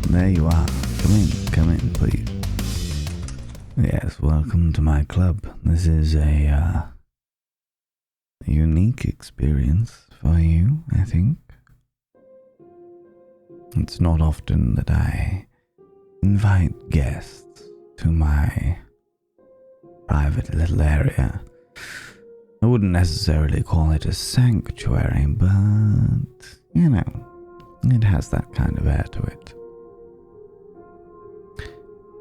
there you are. Come in, please. Yes, welcome to my club. This is a unique experience for you, I think. It's not often that I invite guests to my private little area. I wouldn't necessarily call it a sanctuary, but, you know, it has that kind of air to it.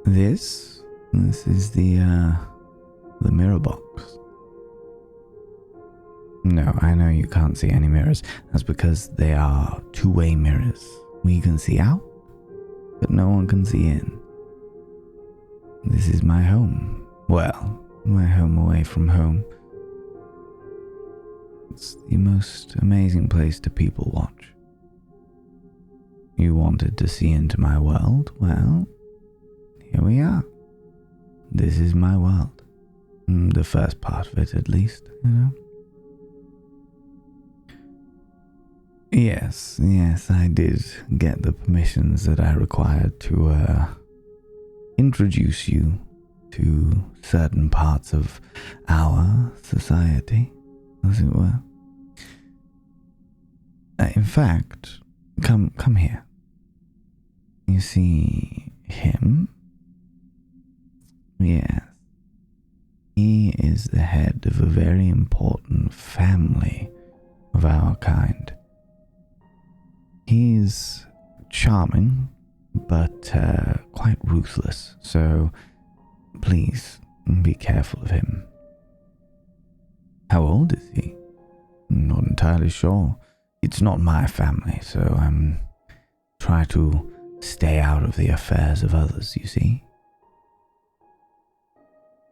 This is the mirror box. No, I know you can't see any mirrors. That's because they are two-way mirrors. We can see out, but no one can see in. This is my home. Well, my home away from home. It's the most amazing place to people watch. You wanted to see into my world? Well, here we are. This is my world. The first part of it, at least, you know? Yes, I did get the permissions that I required to introduce you to certain parts of our society, as it were. In fact, come here. You see him? Yes. He is the head of a very important family of our kind. He's charming, but quite ruthless, so please be careful of him. How old is he? Not entirely sure. It's not my family, so I'm trying to stay out of the affairs of others, you see.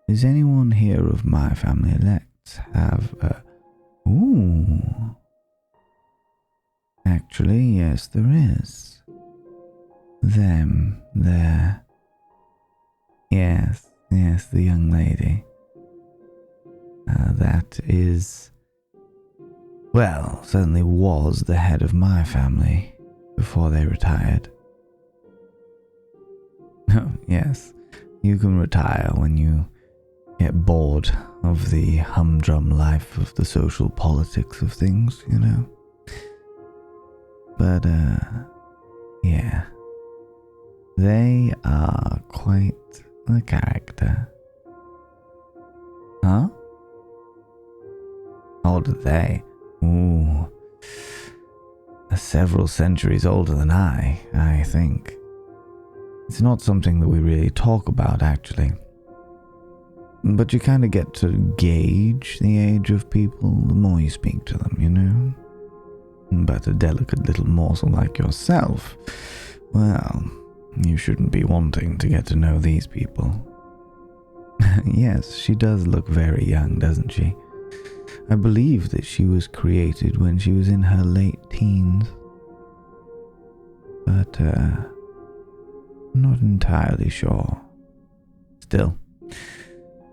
Is anyone here of my family? Let's have a... Ooh. Actually, yes, there is. Them, there. Yes, the young lady. That is... Well, certainly was the head of my family before they retired. Oh, yes, you can retire when you get bored of the humdrum life of the social politics of things, you know. But, yeah. They are quite the character. Huh? How old are they? Ooh. Several centuries older than I think. It's not something that we really talk about, actually. But you kind of get to gauge the age of people the more you speak to them, you know? But a delicate little morsel like yourself, well, you shouldn't be wanting to get to know these people. Yes, she does look very young, doesn't she? I believe that she was created when she was in her late teens. But, I'm not entirely sure. Still,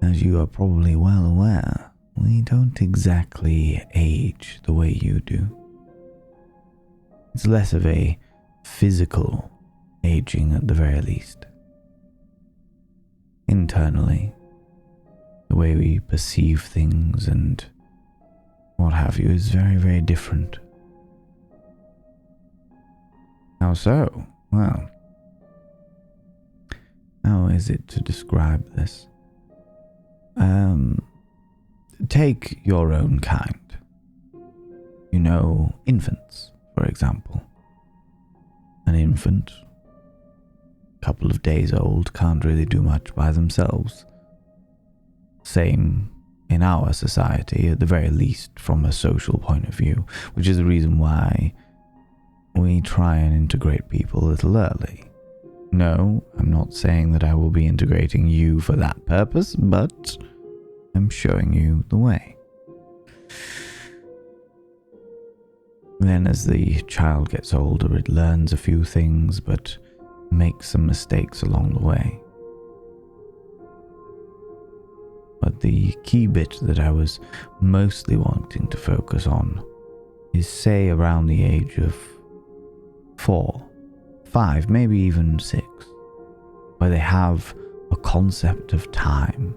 as you are probably well aware, we don't exactly age the way you do. It's less of a physical aging at the very least. Internally, the way we perceive things and what have you is very, very different. How so? Well, how is it to describe this? Take your own kind. You know, infants, for example. An infant, a couple of days old, can't really do much by themselves. Same in our society, at the very least from a social point of view, which is the reason why we try and integrate people a little early. No, I'm not saying that I will be integrating you for that purpose, but I'm showing you the way. Then as the child gets older, it learns a few things, but makes some mistakes along the way. But the key bit that I was mostly wanting to focus on is, say, around the age of 4, 5, maybe even 6, where they have a concept of time.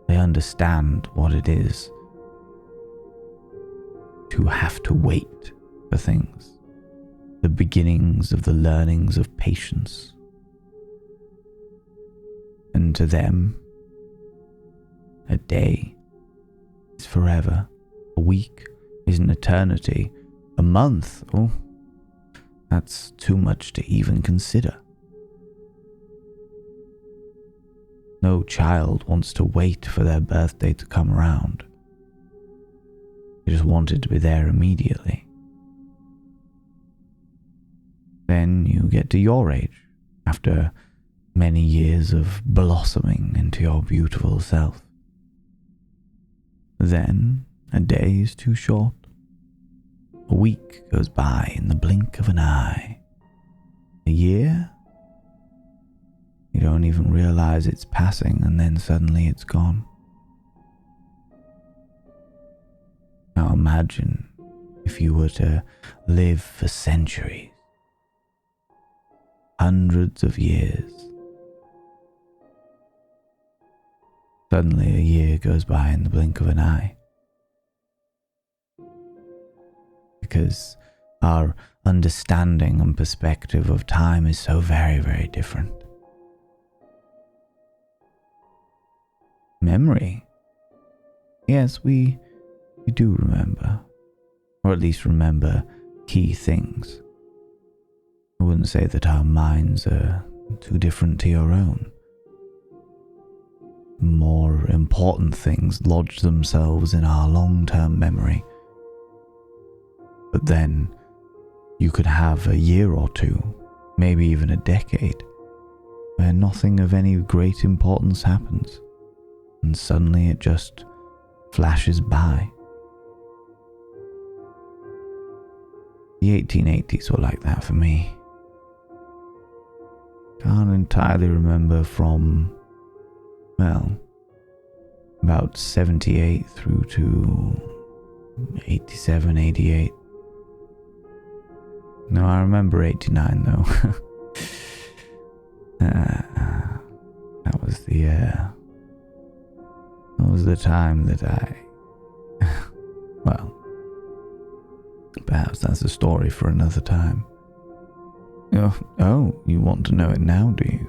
They understand what it is to have to wait for things. The beginnings of the learnings of patience. And to them, a day is forever. A week is an eternity. A month, oh, that's too much to even consider. No child wants to wait for their birthday to come around. They just want it to be there immediately. Then you get to your age, after many years of blossoming into your beautiful self. Then a day is too short. A week goes by in the blink of an eye. A year? You don't even realize it's passing, and then suddenly it's gone. Now imagine if you were to live for centuries, hundreds of years. Suddenly a year goes by in the blink of an eye. Because our understanding and perspective of time is so very, very different. Memory. Yes, we do remember. Or at least remember key things. I wouldn't say that our minds are too different to your own. More important things lodge themselves in our long-term memory. But then you could have a year or two, maybe even a decade, where nothing of any great importance happens, and suddenly it just flashes by. The 1880s were like that for me. Can't entirely remember from, well, about 78 through to 87, 88. No, I remember 89 though. That was the time that I, well, perhaps that's a story for another time. Oh, you want to know it now, do you?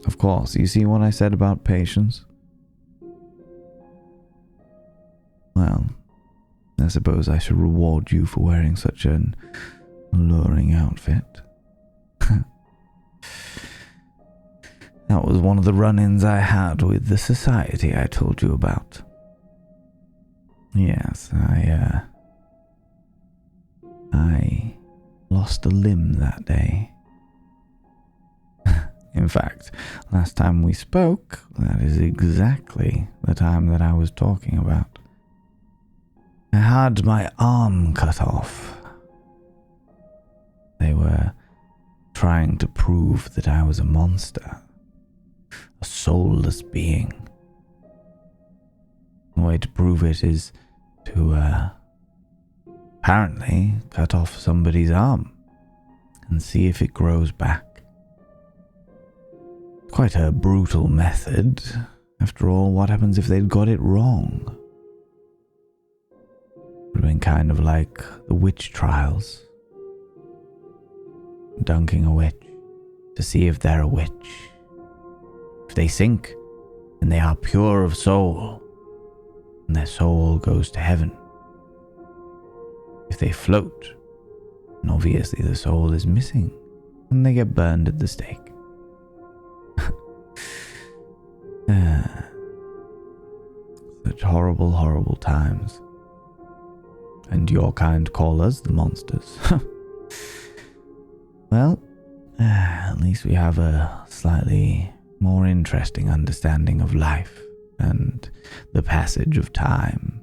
Of course. You see what I said about patience? Well, I suppose I should reward you for wearing such an alluring outfit. That was one of the run-ins I had with the society I told you about. Yes, I lost a limb that day. In fact, last time we spoke, that is exactly the time that I was talking about. I had my arm cut off. They were trying to prove that I was a monster, a soulless being. The way to prove it is to, apparently cut off somebody's arm and see if it grows back. Quite a brutal method. After all, what happens if they'd got it wrong? Would have been kind of like the witch trials. Dunking a witch to see if they're a witch. If they sink, then they are pure of soul, and their soul goes to heaven. If they float, then obviously the soul is missing, and they get burned at the stake. Such horrible, horrible times. And your kind call us the monsters. Well, at least we have a slightly more interesting understanding of life and the passage of time.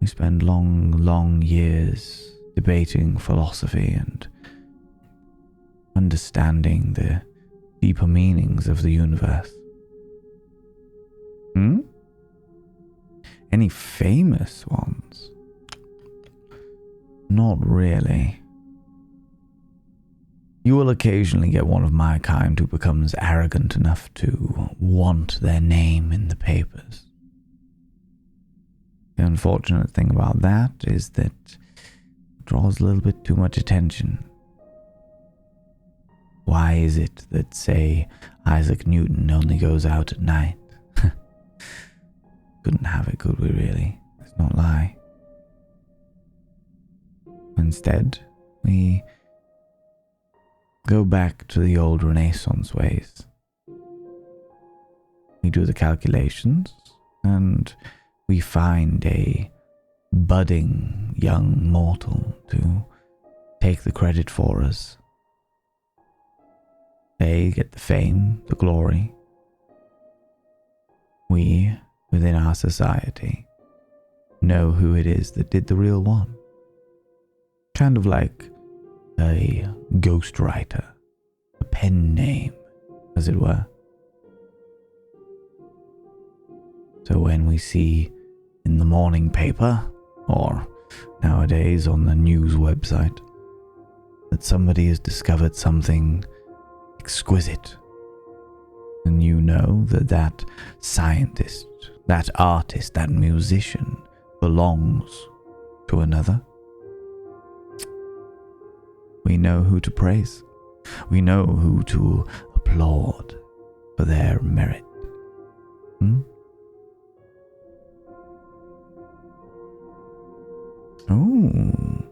We spend long, long years debating philosophy and understanding the deeper meanings of the universe. Any famous ones? not really. You will occasionally get one of my kind who becomes arrogant enough to want their name in the papers. The unfortunate thing about that is that it draws a little bit too much attention. Why is it that, say, Isaac Newton only goes out at night? Couldn't have it, could we really? Let's not lie. Instead, we go back to the old Renaissance ways. We do the calculations, and we find a budding young mortal to take the credit for us. They get the fame, the glory. We, within our society, know who it is that did the real one. Kind of like a ghostwriter, a pen name, as it were. So when we see in the morning paper, or nowadays on the news website, that somebody has discovered something exquisite, and you know that that scientist, that artist, that musician belongs to another, we know who to praise. We know who to applaud for their merit. Oh,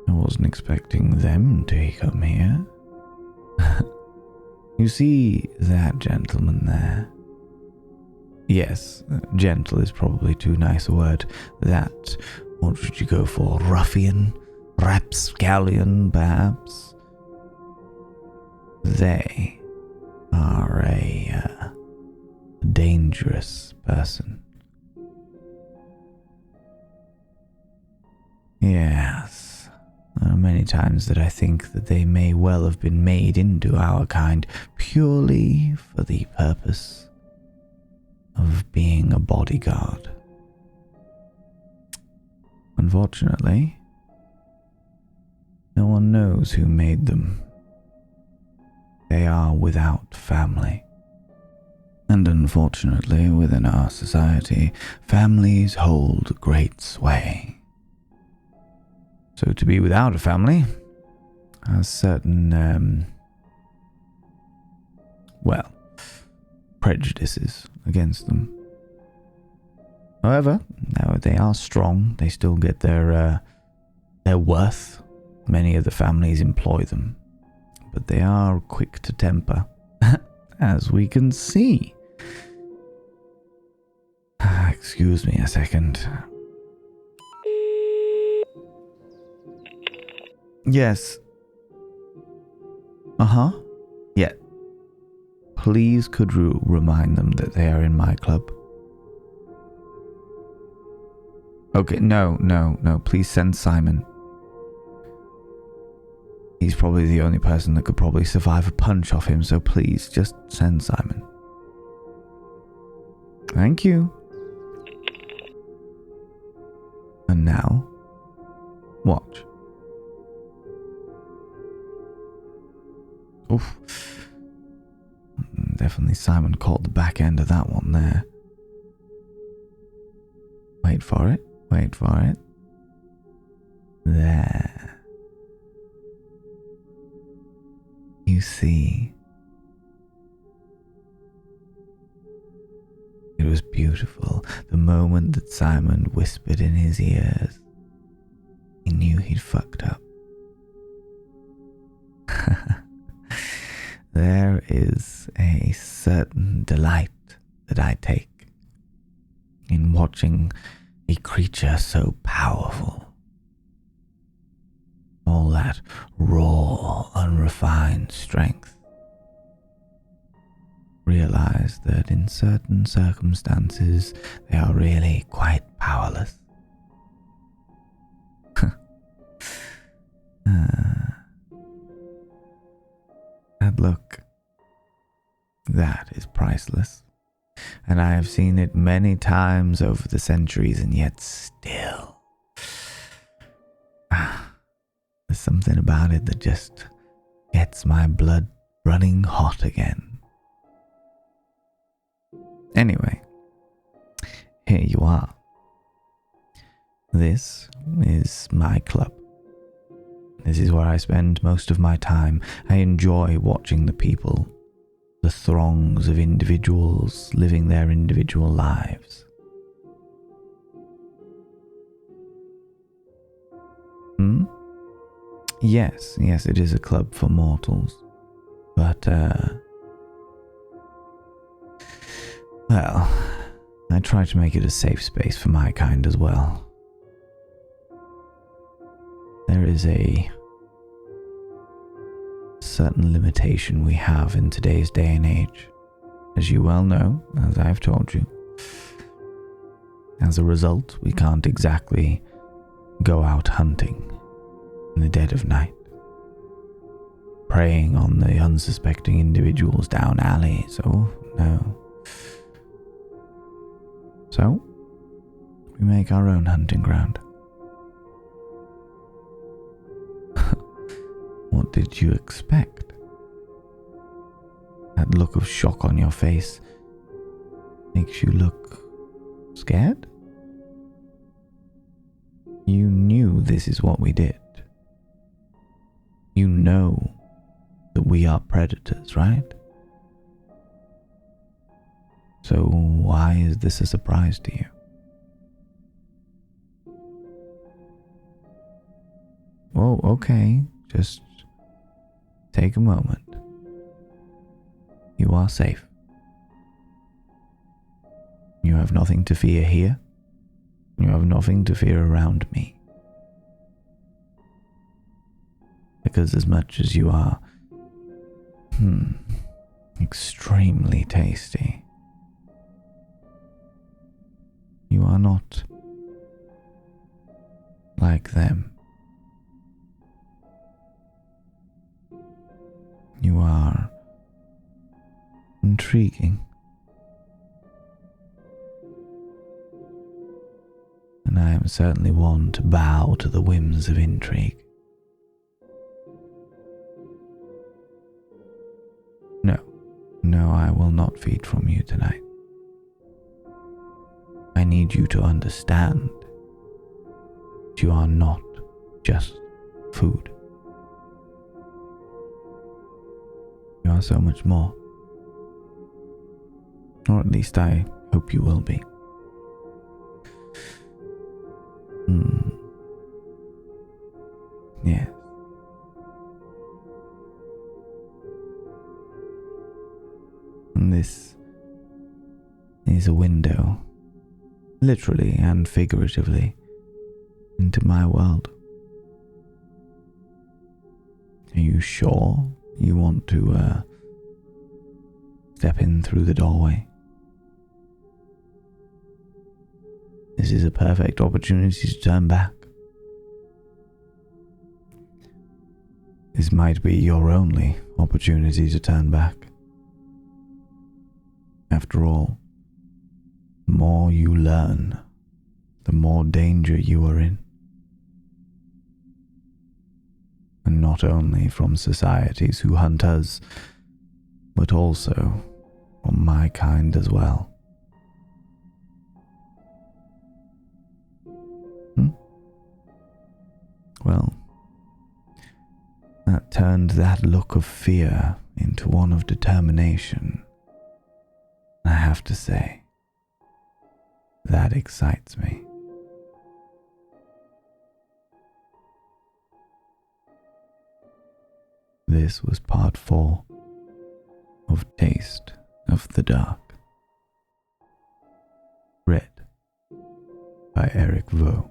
I wasn't expecting them to come here. You see that gentleman there? Yes, gentle is probably too nice a word. That, what would you go for? Ruffian? Rapscallion, perhaps? They are a dangerous person. Yes, there are many times that I think that they may well have been made into our kind purely for the purpose of being a bodyguard. Unfortunately, no one knows who made them. They are without family. And unfortunately, within our society, families hold great sway. So to be without a family has certain, prejudices against them. However, now they are strong. They still get their worth. Many of the families employ them, but they are quick to temper, as we can see. Excuse me a second. Yes. Yeah. Please could you remind them that they are in my club? Okay, no, please send Simon. He's probably the only person that could probably survive a punch off him, so please, just send Simon. Thank you. And now, watch. Oof. Definitely Simon caught the back end of that one there. Wait for it. There. You see. It was beautiful. The moment that Simon whispered in his ears, he knew he'd fucked up. There is a certain delight that I take in watching a creature so powerful. All that raw, unrefined strength. Realize that in certain circumstances they are really quite powerless. That look, that is priceless, and I have seen it many times over the centuries, and yet still, something about it that just gets my blood running hot again. Anyway, here you are. This is my club. This is where I spend most of my time. I enjoy watching the people, the throngs of individuals living their individual lives. Yes, it is a club for mortals. But, well, I try to make it a safe space for my kind as well. There is a certain limitation we have in today's day and age, as you well know, as I've told you. As a result, we can't exactly go out hunting in the dead of night, preying on the unsuspecting individuals down alleys. Oh, no. So, we make our own hunting ground. What did you expect? That look of shock on your face makes you look scared? You knew this is what we did. You know that we are predators, right? So why is this a surprise to you? Oh, okay. Just take a moment. You are safe. You have nothing to fear here. You have nothing to fear around me. Because as much as you are, extremely tasty, you are not like them. You are intriguing. And I am certainly one to bow to the whims of intrigue. No, I will not feed from you tonight. I need you to understand that you are not just food. You are so much more. Or at least I hope you will be. Yes. And this is a window, literally and figuratively, into my world. Are you sure you want to step in through the doorway? This is a perfect opportunity to turn back. This might be your only opportunity to turn back. After all, the more you learn, the more danger you are in. And not only from societies who hunt us, but also from my kind as well. Well, that turned that look of fear into one of determination. I have to say, that excites me. This was part 4 of Taste of the Dark, read by Eric Vaux.